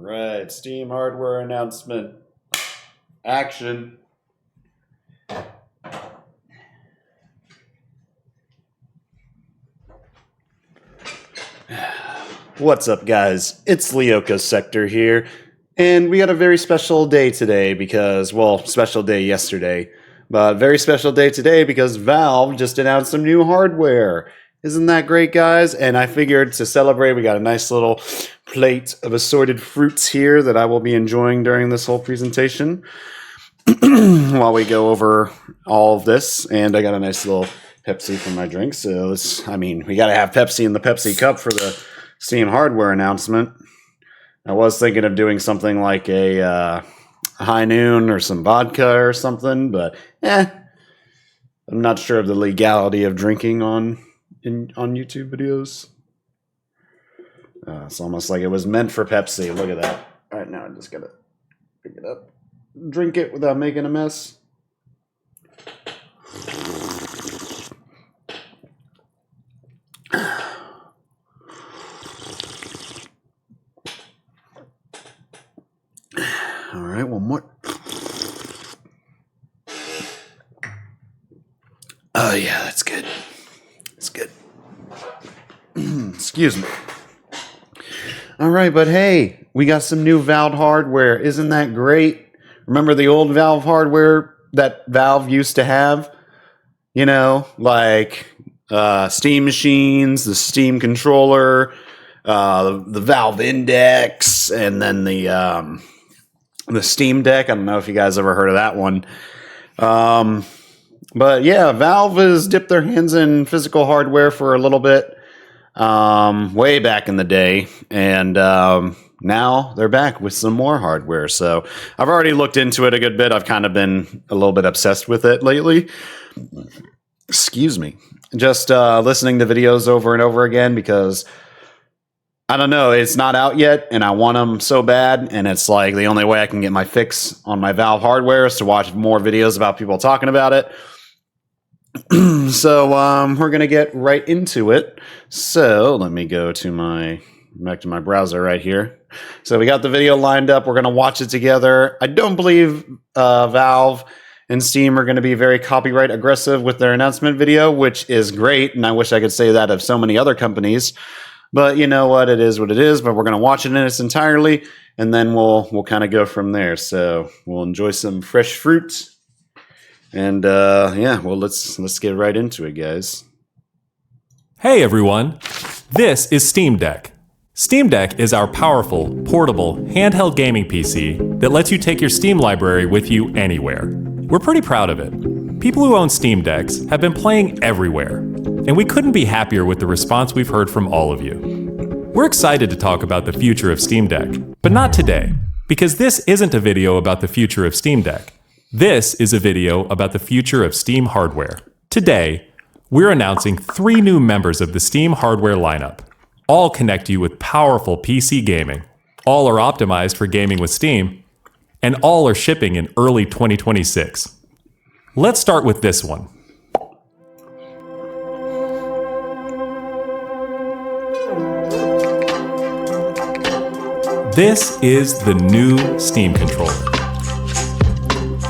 Alright, Steam hardware announcement. Action. What's up, guys? It's Leoka Sector here, and we got a very special day today because, well, special day yesterday, but very special day today because Valve just announced some new hardware. Isn't that great, guys? And I figured to celebrate, we got a nice little plate of assorted fruits here that I will be enjoying during this whole presentation while we go over all of this. And I got a nice little Pepsi for my drink. So we got to have Pepsi in the Pepsi cup for the Steam hardware announcement. I was thinking of doing something like a high noon or some vodka or something, but I'm not sure of the legality of drinking on YouTube videos. It's almost like it was meant for Pepsi. Look at that. All right, now I just gotta pick it up, drink it without making a mess. All right, one more. Oh yeah, that's good. It's good. Excuse me. All right, but hey, we got some new Valve hardware. Isn't that great? Remember the old Valve hardware that Valve used to have? You know, like Steam machines, the Steam controller, the Valve Index, and then the Steam Deck. I don't know if you guys ever heard of that one. But yeah, Valve has dipped their hands in physical hardware for a little bit, way back in the day, and now they're back with some more hardware. So I've already looked into it a good bit. I've kind of been a little bit obsessed with it lately. Excuse me. Just listening to videos over and over again because I don't know, it's not out yet, and I want them so bad, and it's like the only way I can get my fix on my Valve hardware is to watch more videos about people talking about it. So we're gonna get right into it. So let me go to back to my browser right here. So we got the video lined up. We're gonna watch it together. I don't believe Valve and Steam are gonna be very copyright aggressive with their announcement video, which is great, and I wish I could say that of so many other companies. But you know what? It is what it is. But we're gonna watch it in its entirely, and then we'll kind of go from there. So we'll enjoy some fresh fruit. And let's get right into it, guys. Hey everyone, this is Steam Deck. Steam Deck is our powerful, portable, handheld gaming PC that lets you take your Steam library with you anywhere. We're pretty proud of it. People who own Steam Decks have been playing everywhere, and we couldn't be happier with the response we've heard from all of you. We're excited to talk about the future of Steam Deck, but not today, because this isn't a video about the future of Steam Deck. This is a video about the future of Steam hardware. Today, we're announcing 3 new members of the Steam hardware lineup. All connect you with powerful PC gaming. All are optimized for gaming with Steam, and all are shipping in early 2026. Let's start with this one. This is the new Steam controller.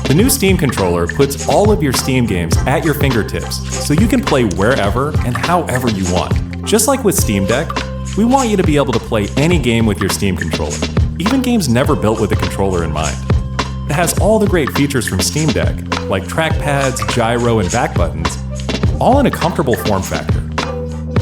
The new Steam controller puts all of your Steam games at your fingertips so you can play wherever and however you want. Just like with Steam Deck, we want you to be able to play any game with your Steam controller, even games never built with a controller in mind. It has all the great features from Steam Deck, like trackpads, gyro, and back buttons, all in a comfortable form factor.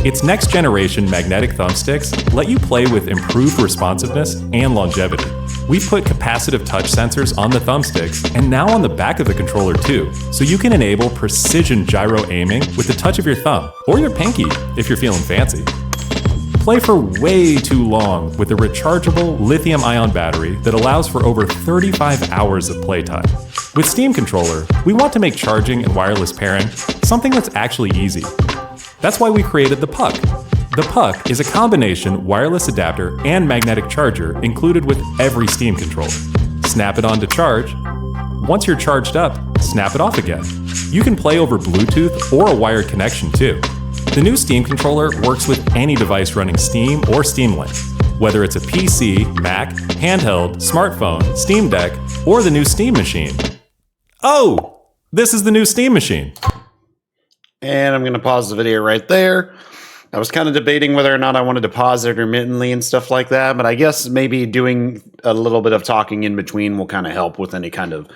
Its next-generation magnetic thumbsticks let you play with improved responsiveness and longevity. We've put capacitive touch sensors on the thumbsticks and now on the back of the controller too, so you can enable precision gyro aiming with the touch of your thumb, or your pinky if you're feeling fancy. Play for way too long with a rechargeable lithium-ion battery that allows for over 35 hours of playtime. With Steam Controller, we want to make charging and wireless pairing something that's actually easy. That's why we created the Puck. The Puck is a combination wireless adapter and magnetic charger included with every Steam controller. Snap it on to charge. Once you're charged up, snap it off again. You can play over Bluetooth or a wired connection too. The new Steam controller works with any device running Steam or Steam Link. whether it's a PC, Mac, handheld, smartphone, Steam Deck, or the new Steam Machine. Oh, this is the new Steam Machine. And I'm going to pause the video right there. I was kind of debating whether or not I wanted to pause it intermittently and stuff like that, but I guess maybe doing a little bit of talking in between will kind of help with any kind of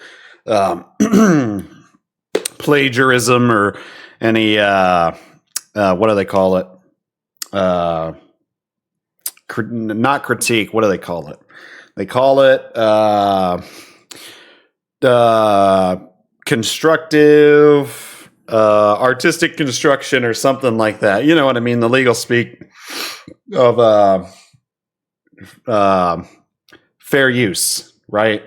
plagiarism or any, what do they call it? Not critique. What do they call it? They call it constructive... artistic construction or something like that. You know what I mean? The legal speak of fair use, right?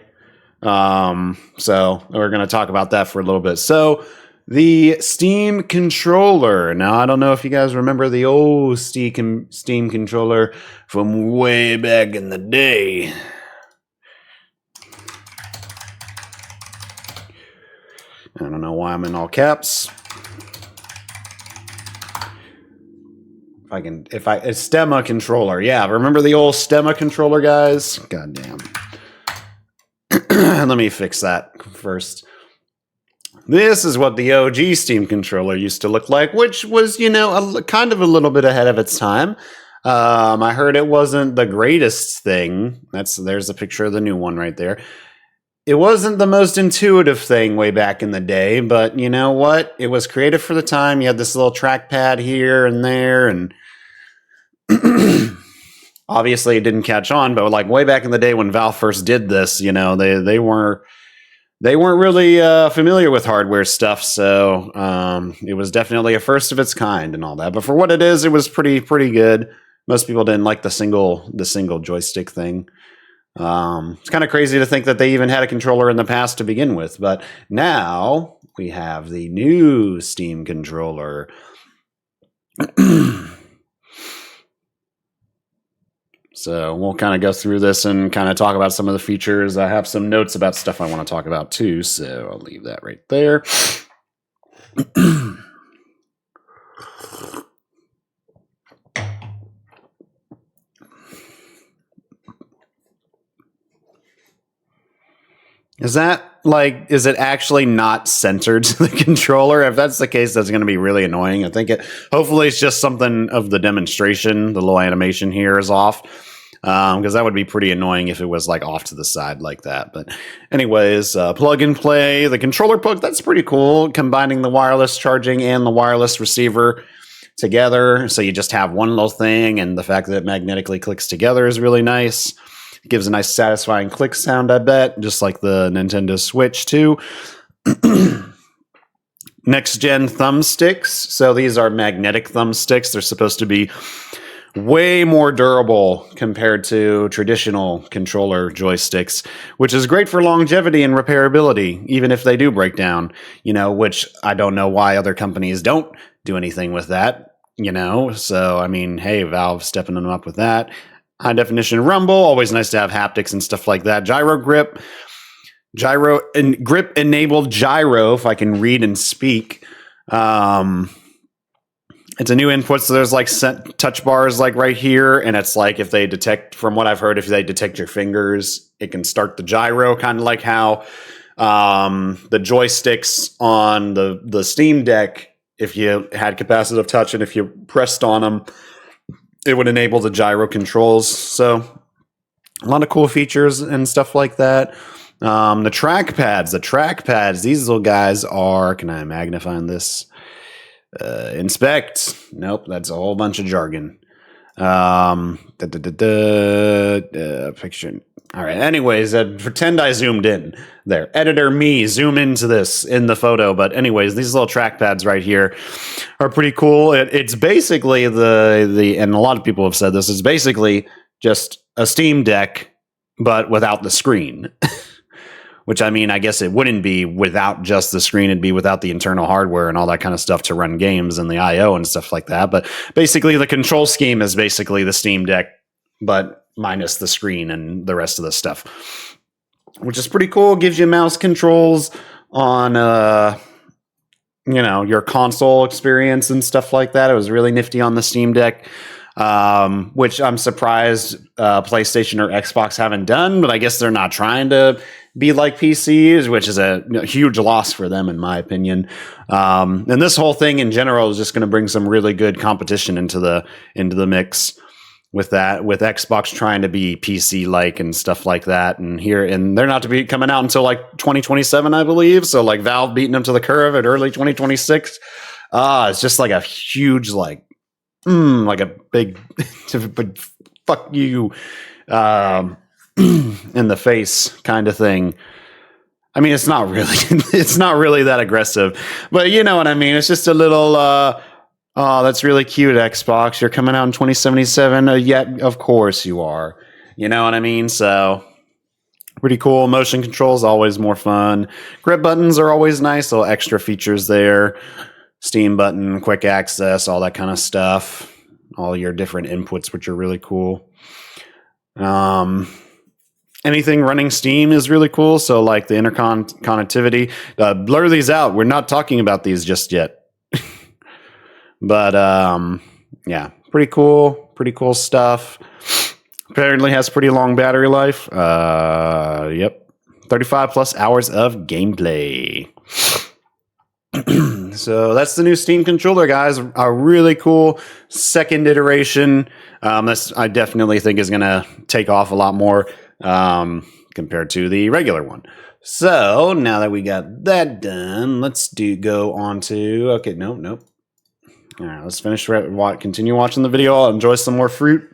So we're going to talk about that for a little bit. So the Steam controller. Now, I don't know if you guys remember the old Steam controller from way back in the day. I don't know why I'm in all caps. A Stemma controller. Yeah, remember the old Stemma controller, guys? God damn. Let me fix that first. This is what the OG Steam controller used to look like, which was, kind of a little bit ahead of its time. I heard it wasn't the greatest thing. There's a picture of the new one right there. It wasn't the most intuitive thing way back in the day, but you know what? It was creative for the time. You had this little trackpad here and there, and obviously it didn't catch on, but like way back in the day when Valve first did this, they weren't really familiar with hardware stuff, so it was definitely a first of its kind and all that. But for what it is, it was pretty good. Most people didn't like the single joystick thing. It's kind of crazy to think that they even had a controller in the past to begin with, but now we have the new Steam controller. So we'll kind of go through this and kind of talk about some of the features. I have some notes about stuff I want to talk about too, so I'll leave that right there. Is it actually not centered to the controller? If that's the case, that's going to be really annoying. I think hopefully it's just something of the demonstration. The little animation here is off. Because that would be pretty annoying if it was like off to the side like that. But anyways, plug and play. The controller plug, that's pretty cool. Combining the wireless charging and the wireless receiver together. So you just have one little thing, and the fact that it magnetically clicks together is really nice. It gives a nice satisfying click sound, I bet, just like the Nintendo Switch too. Next gen thumbsticks. So these are magnetic thumbsticks. They're supposed to be way more durable compared to traditional controller joysticks, which is great for longevity and repairability, even if they do break down, which I don't know why other companies don't do anything with that, So, I mean, hey, Valve stepping them up with that. High definition rumble, always nice to have haptics and stuff like that. Grip enabled gyro, if I can read and speak. It's a new input, so there's like touch bars like right here, and it's like if they detect, from what I've heard, if they detect your fingers, it can start the gyro, kind of like how the joysticks on the Steam Deck, if you had capacitive touch and if you pressed on them, it would enable the gyro controls. So a lot of cool features and stuff like that. The trackpads, these little guys are, can I magnify this? Inspect. Nope, that's a whole bunch of jargon. Picture. All right. Anyways, pretend I zoomed in there. Editor me, zoom into this in the photo. But anyways, these little trackpads right here are pretty cool. It's basically and a lot of people have said this, it's basically just a Steam Deck, but without the screen. Which, I mean, I guess it wouldn't be without just the screen. It'd be without the internal hardware and all that kind of stuff to run games and the I/O and stuff like that. But basically, the control scheme is basically the Steam Deck, but minus the screen and the rest of the stuff. Which is pretty cool. Gives you mouse controls on, your console experience and stuff like that. It was really nifty on the Steam Deck. which I'm surprised PlayStation or Xbox haven't done, but I guess they're not trying to be like PCs, which is a huge loss for them, in my opinion. And this whole thing in general is just going to bring some really good competition into the mix with that, with Xbox trying to be PC like and stuff like that. And they're not to be coming out until like 2027, I believe. So like Valve beating them to the curve at early 2026. It's just like a huge, like a big fuck you in the face kind of thing. I mean, it's not really that aggressive, but you know what I mean? It's just a little, oh, that's really cute, Xbox. You're coming out in 2077. Yet, of course you are. You know what I mean? So, pretty cool. Motion controls, always more fun. Grip buttons are always nice. Little extra features there. Steam button, quick access, all that kind of stuff. All your different inputs, which are really cool. Anything running Steam is really cool. So, like the connectivity. Blur these out. We're not talking about these just yet. But yeah, pretty cool stuff. Apparently has pretty long battery life. Yep, 35 plus hours of gameplay. So that's the new Steam controller, guys. A really cool second iteration. This I definitely think is gonna take off a lot more compared to the regular one. So now that we got that done, let's go on to nope. All right, let's finish. Continue watching the video. I'll enjoy some more fruit.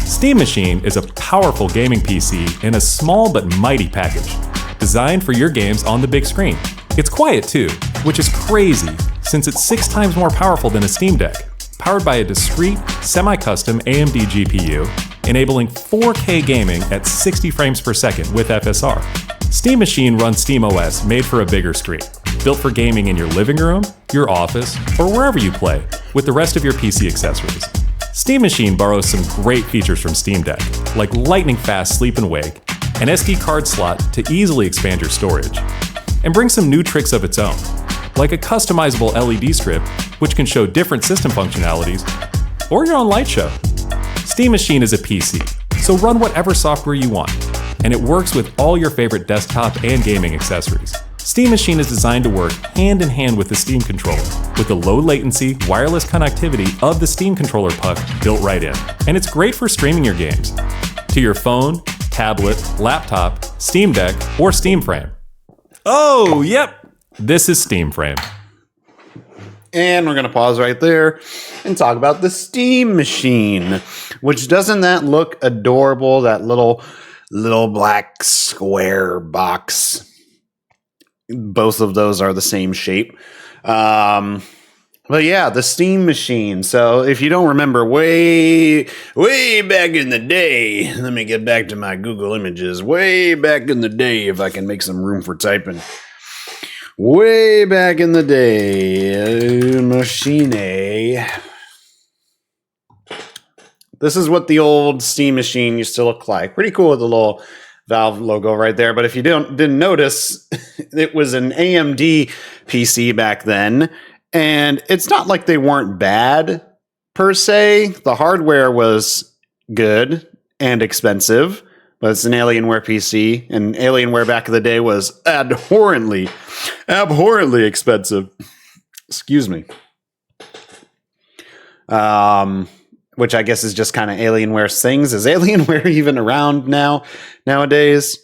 Steam Machine is a powerful gaming PC in a small but mighty package, designed for your games on the big screen. It's quiet too, which is crazy since it's 6 times more powerful than a Steam Deck, powered by a discrete, semi-custom AMD GPU, enabling 4K gaming at 60 frames per second with FSR. Steam Machine runs SteamOS made for a bigger screen, built for gaming in your living room, your office, or wherever you play, with the rest of your PC accessories. Steam Machine borrows some great features from Steam Deck, like lightning-fast sleep and wake, an SD card slot to easily expand your storage, and brings some new tricks of its own, like a customizable LED strip, which can show different system functionalities, or your own light show. Steam Machine is a PC, so run whatever software you want, and it works with all your favorite desktop and gaming accessories. Steam Machine is designed to work hand in hand with the Steam controller, with the low latency, wireless connectivity of the Steam controller puck built right in. And it's great for streaming your games to your phone, tablet, laptop, Steam Deck, or Steam Frame. Oh, yep, this is Steam Frame. And we're going to pause right there and talk about the Steam Machine, which doesn't that look adorable, that little black square box. Both of those are the same shape. But yeah, the Steam Machine. So if you don't remember, way back in the day, let me get back to my Google Images. Way back in the day, if I can make some room for typing. Way back in the day, Machine. This is what the old Steam Machine used to look like. Pretty cool with the little Valve logo right there. But if you didn't notice, it was an AMD PC back then. And it's not like they weren't bad, per se. The hardware was good and expensive. But it's an Alienware PC. And Alienware back in the day was abhorrently expensive. Excuse me. Which I guess is just kind of Alienware's things. Is Alienware even around nowadays?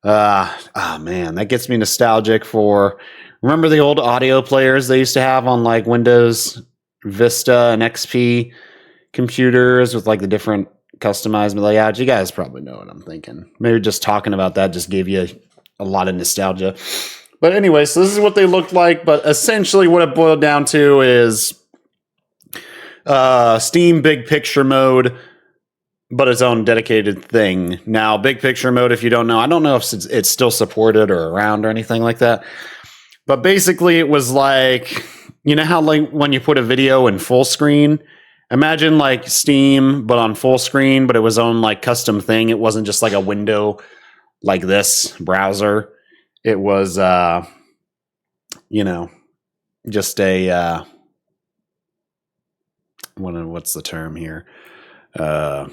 Man, that gets me nostalgic for, remember the old audio players they used to have on like Windows Vista and XP computers with like the different customized layouts? You guys probably know what I'm thinking. Maybe just talking about that just gave you a lot of nostalgia. But anyway, so this is what they looked like. But essentially what it boiled down to is Steam Big Picture Mode, but its own dedicated thing. Now, Big Picture Mode, if you don't know, I don't know if it's still supported or around or anything like that. But basically, it was like, you know how like when you put a video in full screen, imagine like Steam, but on full screen, but it was on like custom thing. It wasn't just like a window like this browser. It was, just a what's the term here? I'm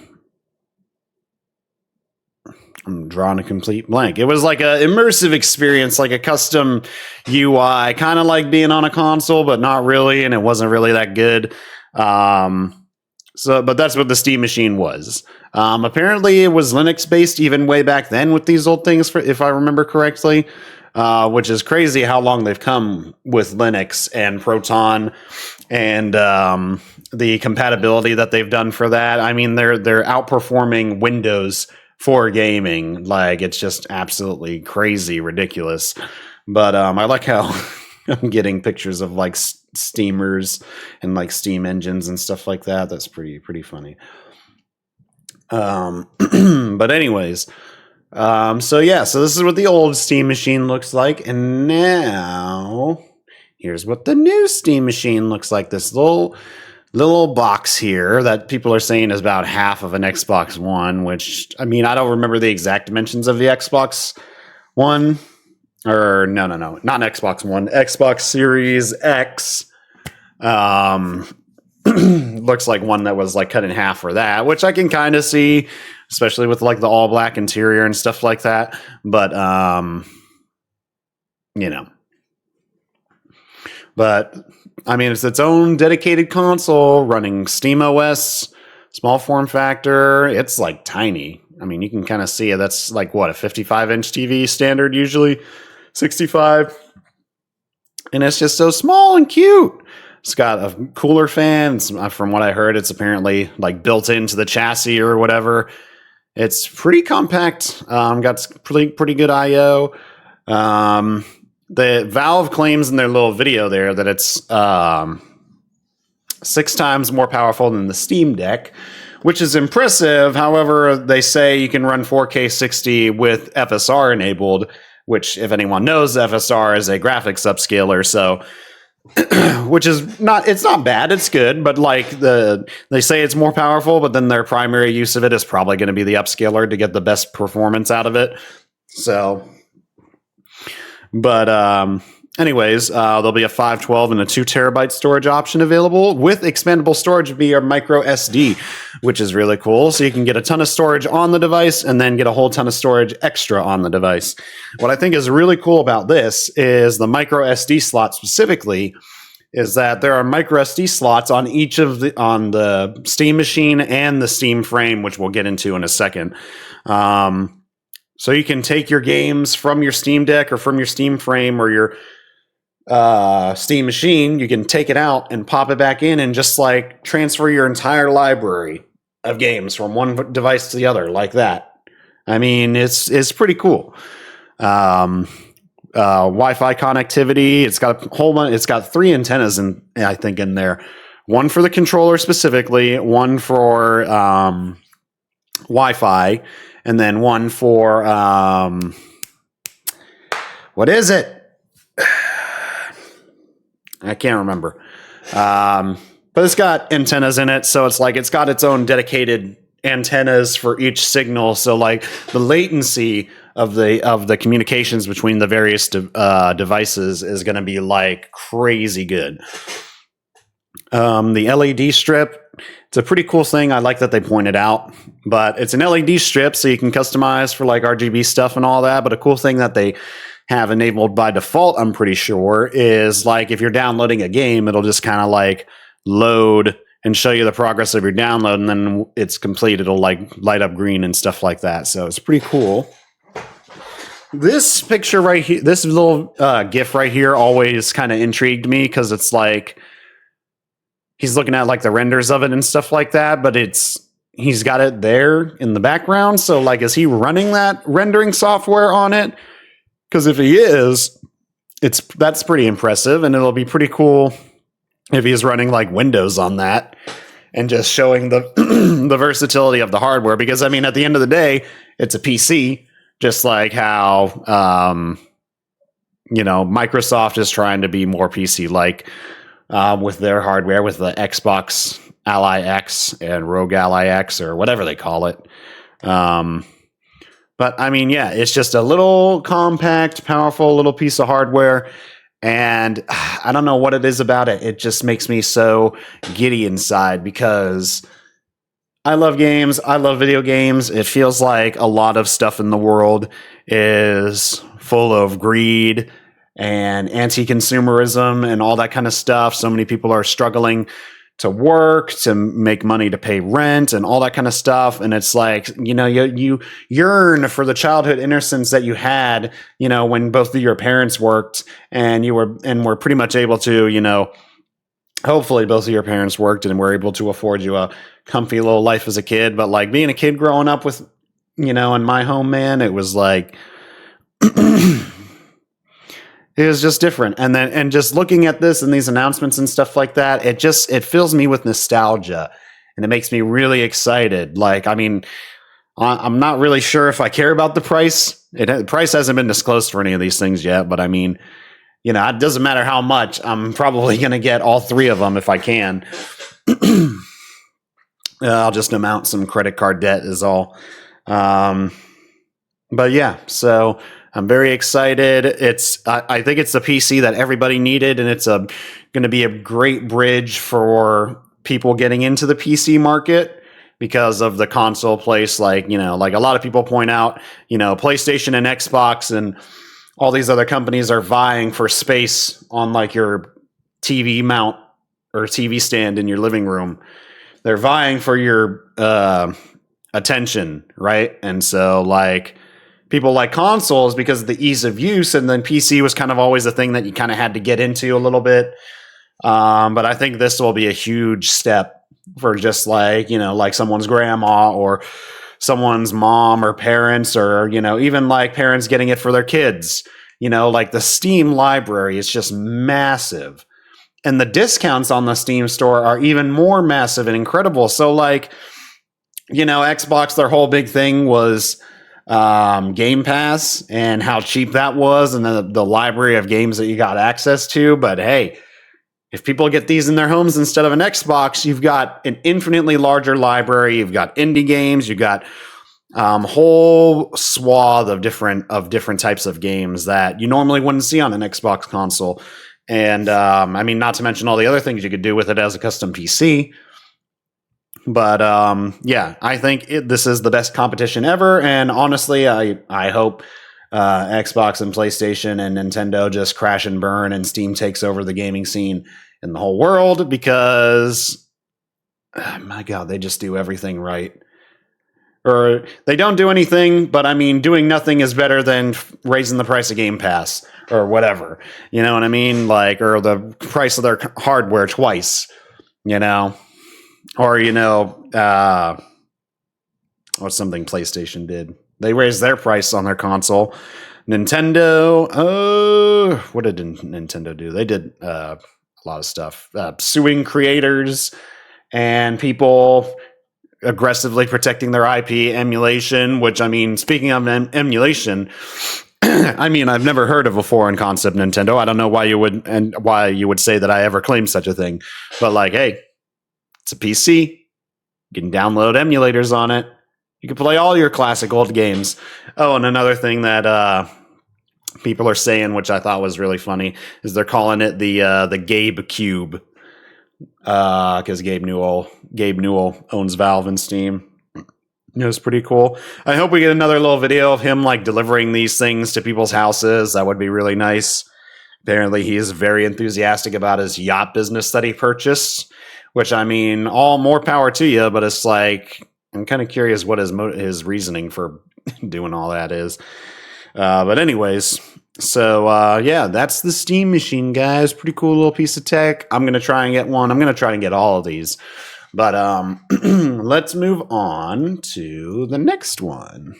drawing a complete blank. It was like an immersive experience, like a custom UI, kind of like being on a console, but not really, and it wasn't really that good. But that's what the Steam Machine was. Apparently, it was Linux based even way back then with these old things, if I remember correctly. Which is crazy how long they've come with Linux and Proton and the compatibility that they've done for that. I mean, they're outperforming Windows for gaming. Like, it's just absolutely crazy, ridiculous. But I like how I'm getting pictures of like steamers and like Steam engines and stuff like that. That's pretty funny. But anyways. So this is what the old Steam Machine looks like, and now here's what the new Steam Machine looks like. This little box here that people are saying is about half of an Xbox One, which, I mean, I don't remember the exact dimensions of the Xbox One, or no, not Xbox One, Xbox Series X. Looks like one that was like cut in half for that, which I can kind of see, especially with like the all black interior and stuff like that. But, but I mean, it's its own dedicated console running SteamOS, small form factor. It's like tiny. I mean, you can kind of see it. That's like what, a 55-inch TV standard, usually 65. And it's just so small and cute. It's got a cooler fan. From what I heard, it's apparently like built into the chassis or whatever. It's pretty compact. Got pretty good I/O. The Valve claims in their little video there that it's 6 times more powerful than the Steam Deck, which is impressive. However, they say you can run 4K 60 with FSR enabled, which, if anyone knows, FSR is a graphics upscaler. So, which is not bad, it's good, but like they say it's more powerful, but then their primary use of it is probably going to be the upscaler to get the best performance out of it. So, but anyways, there'll be a 512 and a 2 terabyte storage option available with expandable storage via micro SD, which is really cool. So you can get a ton of storage on the device and then get a whole ton of storage extra on the device. What I think is really cool about this is the micro SD slot specifically is that there are micro SD slots on each of on the Steam Machine and the Steam Frame, which we'll get into in a second. So you can take your games from your Steam Deck or from your Steam Frame or your Steam Machine. You can take it out and pop it back in and just like transfer your entire library of games from one device to the other like that. I mean, it's pretty cool. Wi-Fi connectivity. It's got a whole bunch. It's got 3 antennas in there. One for the controller specifically, one for Wi-Fi, and then one for what is it? I can't remember. But it's got antennas in it, so it's like it's got its own dedicated antennas for each signal. So like the latency of the communications between the various devices is going to be like crazy good. The LED strip, it's a pretty cool thing. I like that they pointed out, but it's an LED strip, so you can customize for like RGB stuff and all that. But a cool thing that they have enabled by default, I'm pretty sure, is like if you're downloading a game, it'll just kind of like load and show you the progress of your download, and then it's complete. It'll like light up green and stuff like that. So it's pretty cool. This picture right here, this little GIF right here, always kind of intrigued me because it's like he's looking at like the renders of it and stuff like that, but he's got it there in the background. So like, is he running that rendering software on it? Because if he is, that's pretty impressive, and it'll be pretty cool if he's running like Windows on that and just showing the the versatility of the hardware. Because I mean, at the end of the day, it's a PC, just like how Microsoft is trying to be more PC-like with their hardware, with the Xbox Ally X and Rogue Ally X or whatever they call it. But But I mean, yeah, it's just a little compact, powerful little piece of hardware. And I don't know what it is about it. It just makes me so giddy inside because I love games. I love video games. It feels like a lot of stuff in the world is full of greed and anti-consumerism and all that kind of stuff. So many people are struggling to work, to make money to pay rent and all that kind of stuff. And it's like, you yearn for the childhood innocence that you had, when both of your parents worked and were pretty much able to, hopefully both of your parents worked and were able to afford you a comfy little life as a kid. But like being a kid growing up with, in my home, man, it was like, it was just different. And just looking at this and these announcements and stuff like that, it fills me with nostalgia and it makes me really excited. Like, I mean, I'm not really sure if I care about the price. The price hasn't been disclosed for any of these things yet, but I mean, it doesn't matter how much. I'm probably going to get all three of them if I can. I'll just amount some credit card debt is all. But yeah, so I'm very excited. I think it's the PC that everybody needed, and it's going to be a great bridge for people getting into the PC market because of the console place. Like a lot of people point out, PlayStation and Xbox and all these other companies are vying for space on like your TV mount or TV stand in your living room. They're vying for your attention, right? And so like people like consoles because of the ease of use, and then PC was kind of always a thing that you kind of had to get into a little bit. But I think this will be a huge step for just like, like someone's grandma or someone's mom or parents, or, even like parents getting it for their kids. Like the Steam library is just massive. And the discounts on the Steam store are even more massive and incredible. So like, Xbox, their whole big thing was Game Pass and how cheap that was, and the library of games that you got access to. But hey, if people get these in their homes instead of an Xbox, you've got an infinitely larger library. You've got indie games. You've got whole swath of different types of games that you normally wouldn't see on an Xbox console. And I mean, not to mention all the other things you could do with it as a custom PC. But yeah, I think this is the best competition ever. And honestly, I hope Xbox and PlayStation and Nintendo just crash and burn and Steam takes over the gaming scene in the whole world because, my God, they just do everything right. Or they don't do anything, but I mean, doing nothing is better than raising the price of Game Pass or whatever. You know what I mean? Like, or the price of their hardware twice, Or, what's something PlayStation did? They raised their price on their console. Nintendo, what did Nintendo do? They did a lot of stuff. Suing creators and people aggressively protecting their IP, emulation, which, I mean, speaking of emulation, I mean, I've never heard of a foreign concept, Nintendo. I don't know why you would say that I ever claimed such a thing. But like, hey, it's a PC. You can download emulators on it. You can play all your classic old games. Oh, and another thing that people are saying, which I thought was really funny, is they're calling it the Gabe Cube. Because Gabe Newell owns Valve and Steam. It was pretty cool. I hope we get another little video of him like delivering these things to people's houses. That would be really nice. Apparently, he is very enthusiastic about his yacht business that he purchased. Which, I mean, all more power to you, but it's like, I'm kind of curious what his reasoning for doing all that is. But anyways, so yeah, that's the Steam Machine, guys. Pretty cool little piece of tech. I'm going to try and get one. I'm going to try and get all of these. But let's move on to the next one.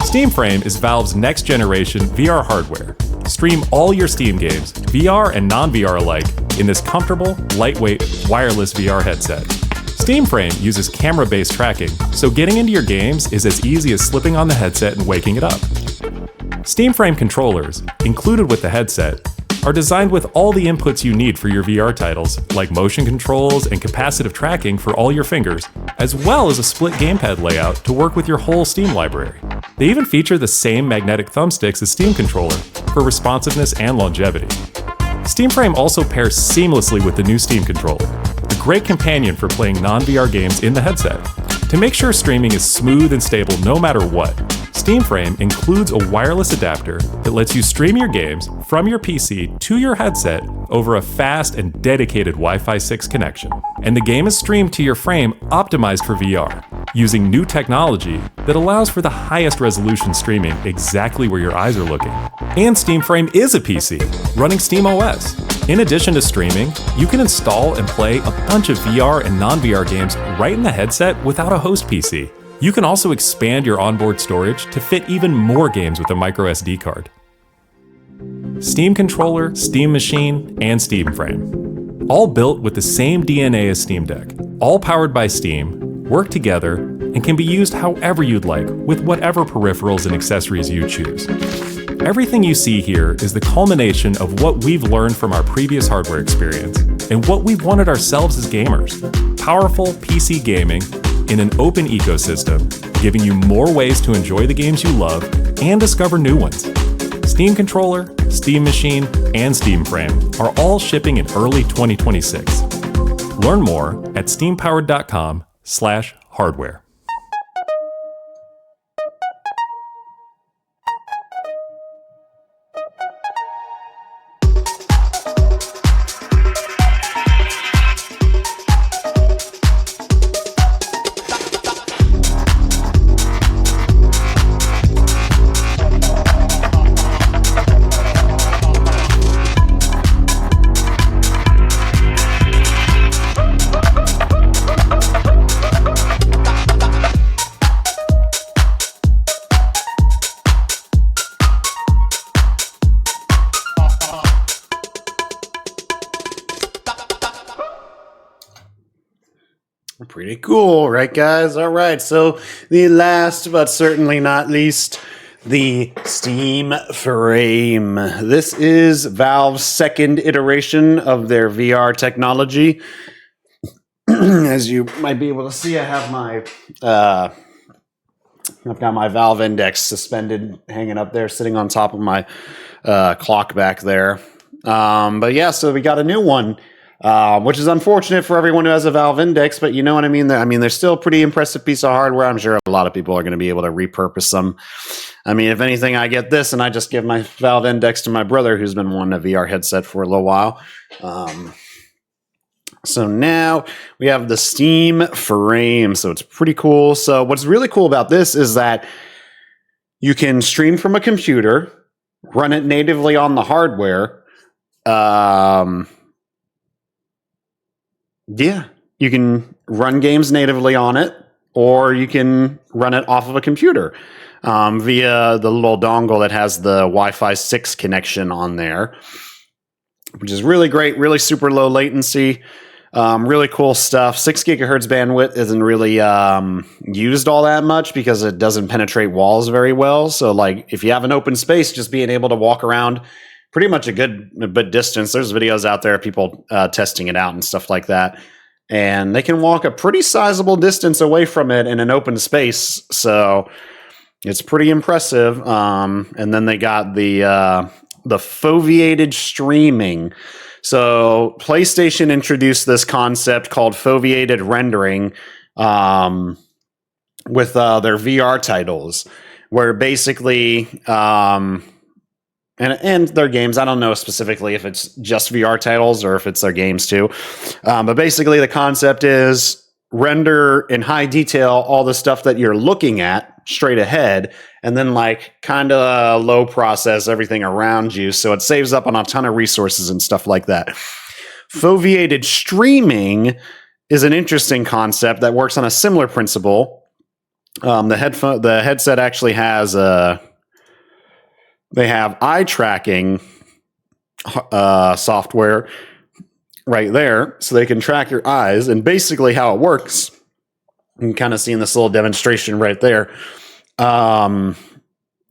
SteamFrame is Valve's next-generation VR hardware. Stream all your Steam games, VR and non-VR alike, in this comfortable, lightweight, wireless VR headset. SteamFrame uses camera-based tracking, so getting into your games is as easy as slipping on the headset and waking it up. SteamFrame controllers, included with the headset, are designed with all the inputs you need for your VR titles, like motion controls and capacitive tracking for all your fingers, as well as a split gamepad layout to work with your whole Steam library. They even feature the same magnetic thumbsticks as Steam Controller for responsiveness and longevity. Steam Frame also pairs seamlessly with the new Steam Controller, a great companion for playing non-VR games in the headset. To make sure streaming is smooth and stable no matter what, Steam Frame includes a wireless adapter that lets you stream your games from your PC to your headset over a fast and dedicated Wi-Fi 6 connection. And the game is streamed to your frame optimized for VR, using new technology that allows for the highest resolution streaming exactly where your eyes are looking. And Steam Frame is a PC, running SteamOS. In addition to streaming, you can install and play a bunch of VR and non-VR games right in the headset without a host PC. You can also expand your onboard storage to fit even more games with a micro SD card. Steam Controller, Steam Machine, and Steam Frame. All built with the same DNA as Steam Deck, all powered by Steam, work together, and can be used however you'd like with whatever peripherals and accessories you choose. Everything you see here is the culmination of what we've learned from our previous hardware experience and what we've wanted ourselves as gamers. Powerful PC gaming in an open ecosystem, giving you more ways to enjoy the games you love and discover new ones. Steam Controller, Steam Machine, and Steam Frame are all shipping in early 2026. Learn more at steampowered.com/hardware. Pretty cool, right, guys? All right, so the last but certainly not least, the Steam Frame. This is Valve's second iteration of their VR technology. As you might be able to see, I have I've got my Valve Index suspended, hanging up there, sitting on top of my clock back there. But yeah, so we got a new one. Which is unfortunate for everyone who has a Valve Index, but you know what I mean? They're still a pretty impressive piece of hardware. I'm sure a lot of people are going to be able to repurpose them. I mean, if anything, I get this and I just give my Valve Index to my brother who's been wanting a VR headset for a little while. So now we have the Steam Frame. So it's pretty cool. So what's really cool about this is that you can stream from a computer, run it natively on the hardware. Yeah, you can run games natively on it, or you can run it off of a computer via the little dongle that has the Wi-Fi 6 connection on there, which is really great, really super low latency, really cool stuff. 6 gigahertz bandwidth isn't really used all that much because it doesn't penetrate walls very well. So, like, if you have an open space, just being able to walk around pretty much a bit distance. There's videos out there of people testing it out and stuff like that. And they can walk a pretty sizable distance away from it in an open space. So it's pretty impressive. And then they got the foveated streaming. So PlayStation introduced this concept called foveated rendering with their VR titles, where basically... And their games, I don't know specifically if it's just VR titles or if it's their games too. But basically the concept is render in high detail all the stuff that you're looking at straight ahead, and then like kind of low process everything around you. So it saves up on a ton of resources and stuff like that. Foveated streaming is an interesting concept that works on a similar principle. The headset actually has they have eye tracking software right there, so they can track your eyes. And basically how it works, you can kind of see in this little demonstration right there,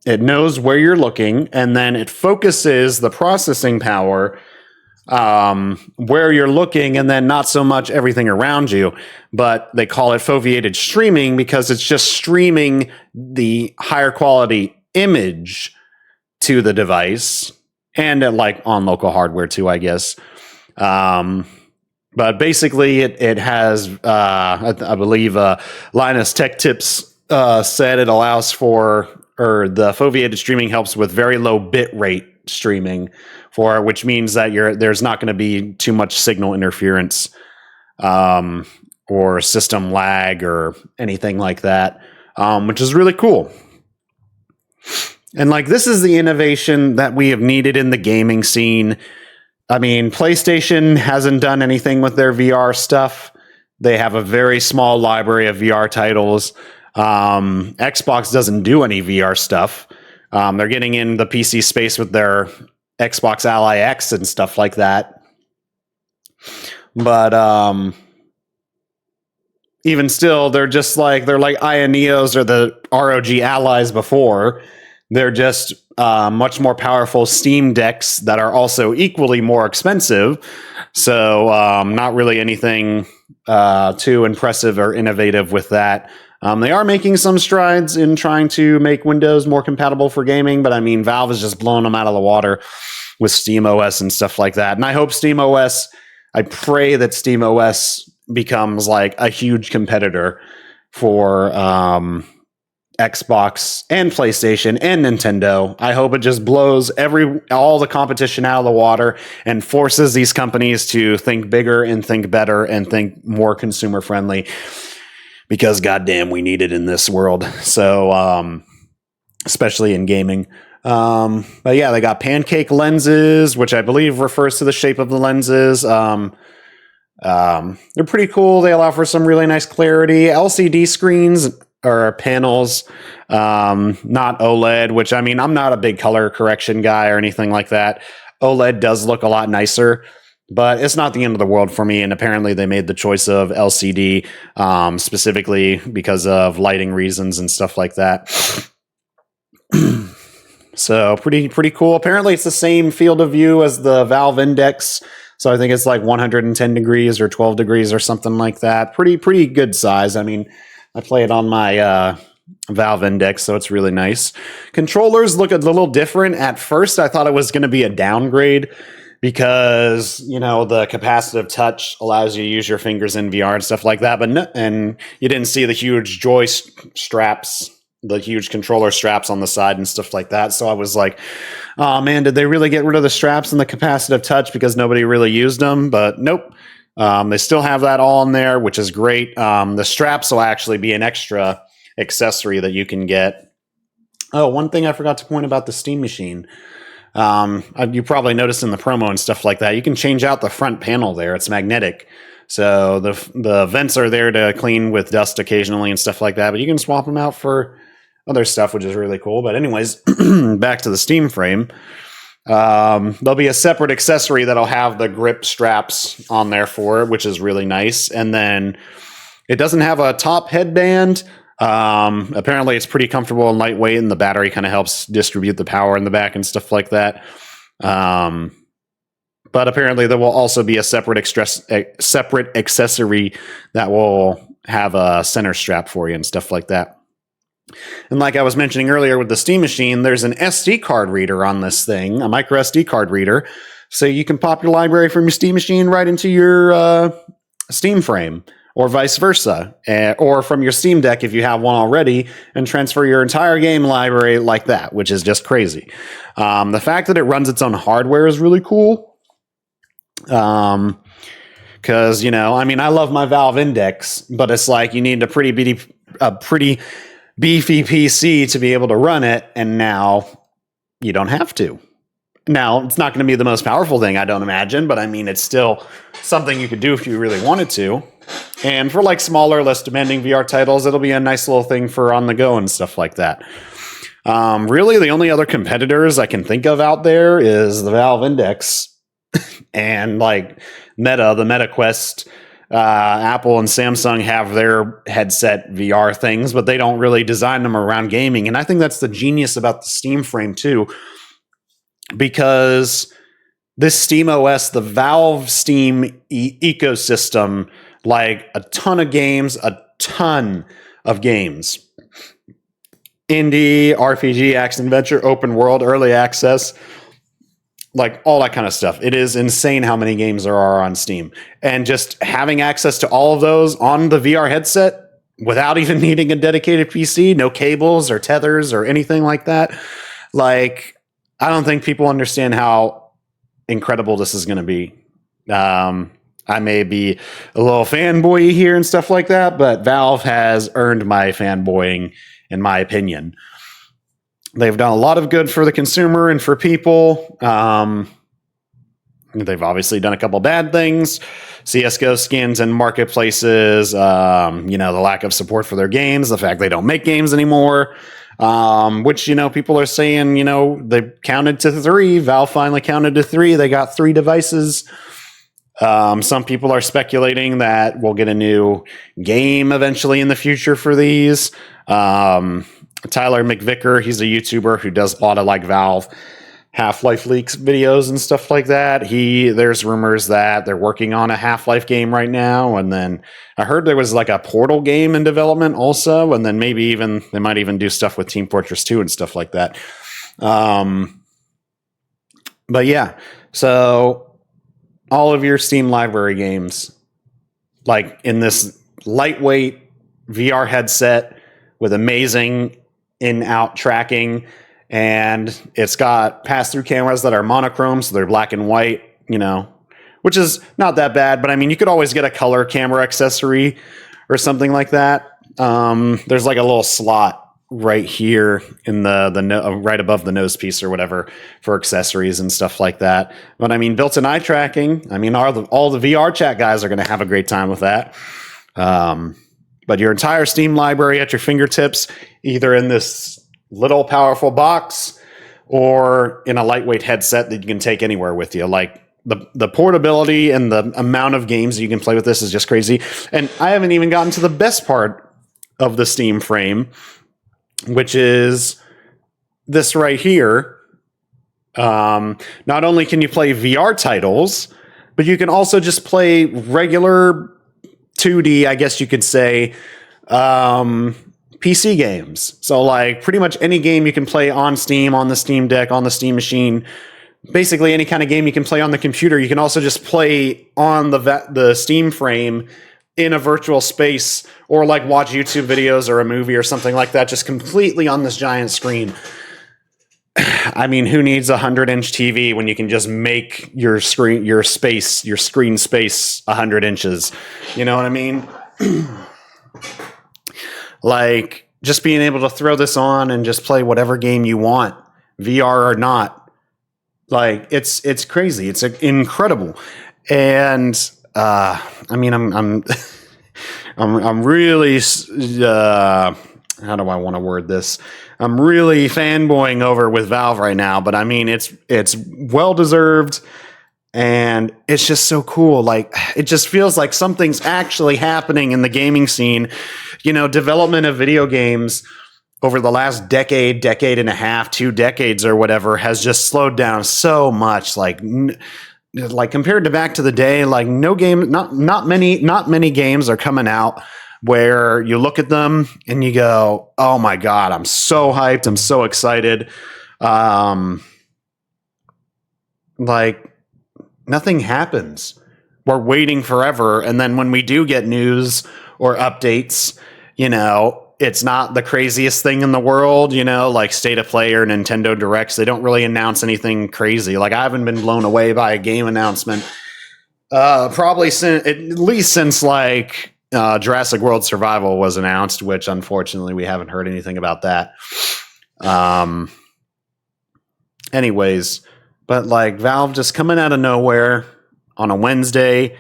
it knows where you're looking, and then it focuses the processing power where you're looking, and then not so much everything around you. But they call it foveated streaming because it's just streaming the higher quality image to the device, and like on local hardware too, I guess. But basically, it has, I believe, Linus Tech Tips said it allows for, or the foveated streaming helps with very low bit rate streaming, which means that there's not going to be too much signal interference or system lag or anything like that, which is really cool. And like, this is the innovation that we have needed in the gaming scene. I mean, PlayStation hasn't done anything with their VR stuff. They have a very small library of VR titles. Xbox doesn't do any VR stuff. They're getting in the PC space with their Xbox Ally X and stuff like that. But even still, they're like Ioneos or the ROG Allies before. They're just much more powerful Steam Decks that are also equally more expensive. So not really anything too impressive or innovative with that. They are making some strides in trying to make Windows more compatible for gaming, but I mean, Valve is just blowing them out of the water with SteamOS and stuff like that. And I hope I pray that SteamOS becomes like a huge competitor for Xbox and PlayStation and Nintendo. I hope it just blows all the competition out of the water and forces these companies to think bigger and think better and think more consumer friendly, because goddamn, we need it in this world. So, especially in gaming. But yeah, they got pancake lenses, which I believe refers to the shape of the lenses. They're pretty cool. They allow for some really nice clarity. LCD screens or panels, not OLED, which, I mean, I'm not a big color correction guy or anything like that. OLED does look a lot nicer, but it's not the end of the world for me. And apparently they made the choice of LCD specifically because of lighting reasons and stuff like that. So pretty cool. Apparently it's the same field of view as the Valve Index. So I think it's like 110 degrees or 12 degrees or something like that. Pretty good size. I mean, I play it on my Valve Index, so it's really nice. Controllers look a little different. At first, I thought it was going to be a downgrade because, you know, the capacitive touch allows you to use your fingers in VR and stuff like that. But no, and you didn't see the huge joy straps, the huge controller straps on the side and stuff like that. So I was like, oh man, did they really get rid of the straps and the capacitive touch because nobody really used them? But nope. They still have that all in there, which is great. The straps will actually be an extra accessory that you can get. Oh, one thing I forgot to point about the Steam Machine. You probably noticed in the promo and stuff like that, you can change out the front panel there. It's magnetic. So the vents are there to clean with dust occasionally and stuff like that, but you can swap them out for other stuff, which is really cool. But anyways, back to the Steam frame. There'll be a separate accessory that'll have the grip straps on there for it, which is really nice. And then it doesn't have a top headband. Apparently it's pretty comfortable and lightweight, and the battery kind of helps distribute the power in the back and stuff like that. But apparently there will also be a separate accessory that will have a center strap for you and stuff like that. And like I was mentioning earlier with the Steam Machine, there's an SD card reader on this thing, a micro SD card reader. So you can pop your library from your Steam Machine right into your Steam frame, or vice versa, or from your Steam Deck if you have one already, and transfer your entire game library like that, which is just crazy. The fact that it runs its own hardware is really cool. Because, you know, I mean, I love my Valve Index, but it's like you need a pretty beefy PC to be able to run it, and now you don't have to. Now, it's not going to be the most powerful thing, I don't imagine, but I mean, it's still something you could do if you really wanted to. And for like smaller, less demanding VR titles, it'll be a nice little thing for on the go and stuff like that. Really, the only other competitors I can think of out there is the Valve Index and like the MetaQuest Apple and Samsung have their headset VR things, but they don't really design them around gaming. And I think that's the genius about the Steam Frame too, because this Steam OS, the Valve Steam ecosystem, like a ton of games, indie, RPG, action, adventure, open world, early access, like all that kind of stuff. It is insane how many games there are on Steam. And just having access to all of those on the VR headset without even needing a dedicated PC, no cables or tethers or anything like that. Like, I don't think people understand how incredible this is going to be. I may be a little fanboy here and stuff like that, but Valve has earned my fanboying, in my opinion. They've done a lot of good for the consumer and for people. They've obviously done a couple bad things. CSGO skins and marketplaces, the lack of support for their games, the fact they don't make games anymore, which, people are saying, they counted to 3. Valve finally counted to 3. They got 3 devices. Some people are speculating that we'll get a new game eventually in the future for these. Tyler McVicker, he's a YouTuber who does a lot of like Valve Half-Life leaks videos and stuff like that. There's rumors that they're working on a Half-Life game right now. And then I heard there was like a Portal game in development also. And then maybe they might even do stuff with Team Fortress 2 and stuff like that. But yeah, so all of your Steam library games, like in this lightweight VR headset with amazing in-out tracking, and it's got pass-through cameras that are monochrome, so they're black and white, which is not that bad. But I mean, you could always get a color camera accessory or something like that. There's like a little slot right here in the right above the nose piece or whatever for accessories and stuff like that. But I mean, built-in eye tracking. I mean, all the VR chat guys are going to have a great time with that. But your entire Steam library at your fingertips, either in this little powerful box or in a lightweight headset that you can take anywhere with you. Like the portability and the amount of games you can play with this is just crazy. And I haven't even gotten to the best part of the Steam Frame, which is this right here. Not only can you play VR titles, but you can also just play regular 2D, I guess you could say, PC games. So like pretty much any game you can play on Steam, on the Steam Deck, on the Steam machine, basically any kind of game you can play on the computer, you can also just play on the Steam Frame in a virtual space, or like watch YouTube videos or a movie or something like that, just completely on this giant screen. I mean, who needs a 100-inch TV when you can just make your screen space 100 inches? You know what I mean? Like, just being able to throw this on and just play whatever game you want, VR or not. Like, it's crazy. It's incredible. And I mean, I'm really how do I want to word this? I'm really fanboying over with Valve right now, but I mean, it's well deserved, and it's just so cool. Like, it just feels like something's actually happening in the gaming scene. Development of video games over the last decade and a half, 2 decades or whatever, has just slowed down so much. Like compared to back to the day, like not many games are coming out where you look at them and you go, oh my God, I'm so hyped. I'm so excited. Like nothing happens. We're waiting forever. And then when we do get news or updates, it's not the craziest thing in the world, like State of Play or Nintendo Directs. They don't really announce anything crazy. Like, I haven't been blown away by a game announcement probably at least since like Jurassic World Survival was announced, which unfortunately we haven't heard anything about that. Anyways, but like Valve just coming out of nowhere on a Wednesday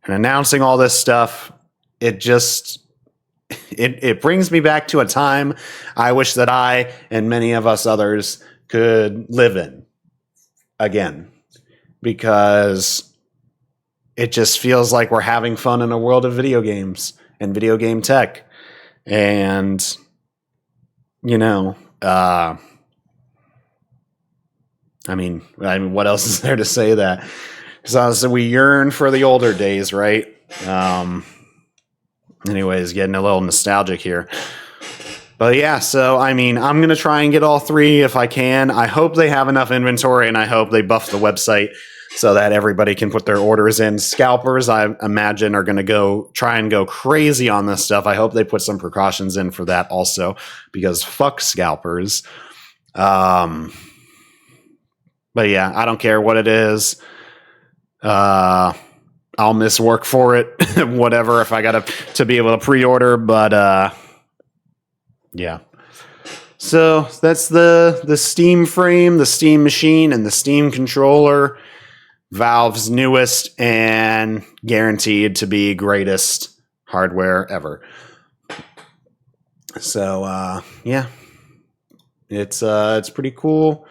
and announcing all this stuff, it brings me back to a time I wish that I and many of us others could live in again, because it just feels like we're having fun in a world of video games and video game tech. And, I mean, what else is there to say that? Because honestly, we yearn for the older days, right? Anyways, getting a little nostalgic here. But yeah, so I mean, I'm going to try and get all three if I can. I hope they have enough inventory, and I hope they buff the website so that everybody can put their orders in. Scalpers, I imagine, are going to try and go crazy on this stuff. I hope they put some precautions in for that also, because fuck scalpers. But yeah, I don't care what it is. I'll miss work for it, whatever, if I got to be able to pre-order, but yeah. So that's the Steam frame, the Steam machine, and the Steam controller. Valve's newest and guaranteed to be greatest hardware ever. So yeah, it's pretty cool.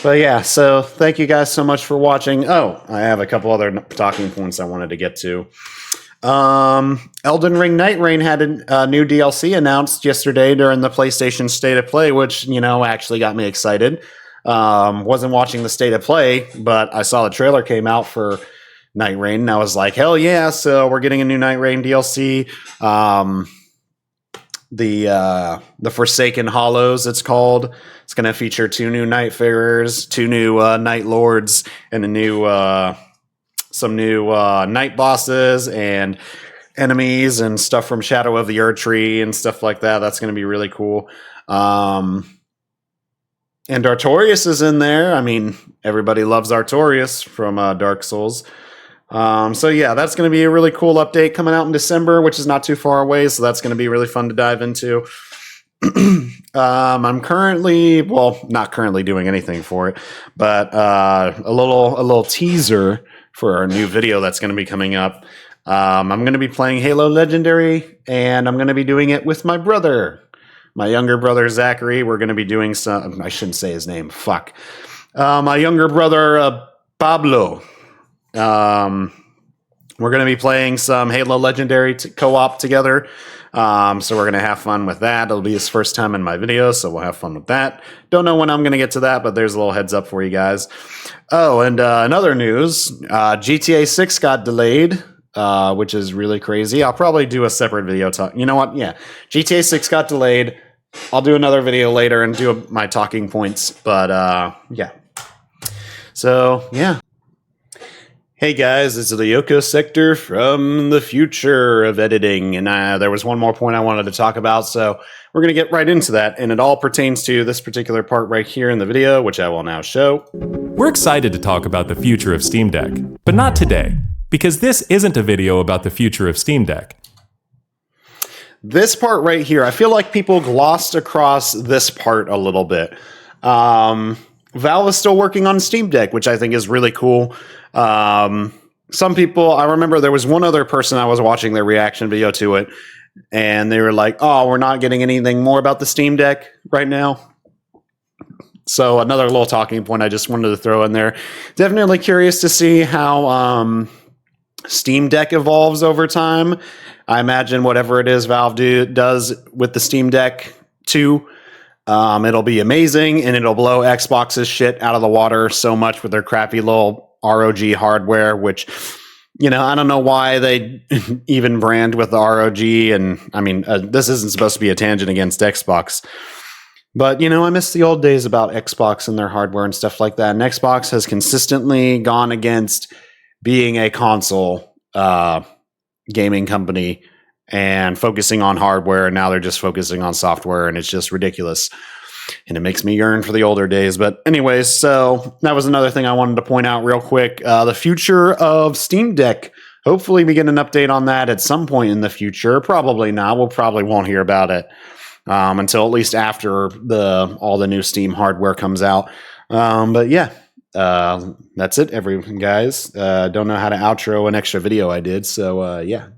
But yeah, so thank you guys so much for watching. Oh, I have a couple other talking points I wanted to get to. Elden Ring Night Rain had a new DLC announced yesterday during the PlayStation State of Play, which, actually got me excited. Wasn't watching the State of Play, but I saw the trailer came out for Night Rain, and I was like, hell yeah, so we're getting a new Night Rain DLC. The Forsaken Hollows, it's called. It's going to feature 2 new Night Fighters, 2 new Night Lords, and some new night bosses and enemies and stuff from Shadow of the Erdtree and stuff like that. That's going to be really cool. And Artorias is in there. I mean, everybody loves Artorias from Dark Souls. So yeah, that's going to be a really cool update coming out in December, which is not too far away. So that's going to be really fun to dive into. I'm not currently doing anything for it, but a little teaser for our new video that's going to be coming up. I'm going to be playing Halo Legendary, and I'm going to be doing it with my brother, my younger brother, Zachary. We're going to be doing some, I shouldn't say his name, fuck. My younger brother, Pablo. We're going to be playing some Halo Legendary co-op together. So we're going to have fun with that. It'll be his first time in my video, so we'll have fun with that. Don't know when I'm going to get to that, but there's a little heads up for you guys. Oh, and another news, GTA 6 got delayed, which is really crazy. I'll probably do a separate video talk. You know what? Yeah, GTA 6 got delayed. I'll do another video later and do my talking points, but yeah. So, yeah. Hey guys, it's the Yoko Sector from the future of editing, and there was one more point I wanted to talk about, so we're going to get right into that, and it all pertains to this particular part right here in the video, which I will now show. We're excited to talk about the future of Steam Deck, but not today, because this isn't a video about the future of Steam Deck. This part right here, I feel like people glossed across this part a little bit. Valve is still working on Steam Deck, which I think is really cool. Some people, I remember there was one other person I was watching their reaction video to it, and they were like, oh, we're not getting anything more about the Steam Deck right now. So another little talking point I just wanted to throw in there. Definitely curious to see how Steam Deck evolves over time. I imagine whatever it is Valve does with the Steam Deck 2, it'll be amazing, and it'll blow Xbox's shit out of the water so much with their crappy little ROG hardware, which, I don't know why they even brand with the ROG. And I mean, this isn't supposed to be a tangent against Xbox, but, I miss the old days about Xbox and their hardware and stuff like that. And Xbox has consistently gone against being a console gaming company and focusing on hardware. And now they're just focusing on software, and it's just ridiculous. And it makes me yearn for the older days. But anyways, so that was another thing I wanted to point out real quick. The future of Steam Deck. Hopefully we get an update on that at some point in the future. Probably not. We'll probably won't hear about it until at least after all the new Steam hardware comes out. But yeah, that's it, everyone, guys. Don't know how to outro an extra video I did. So yeah.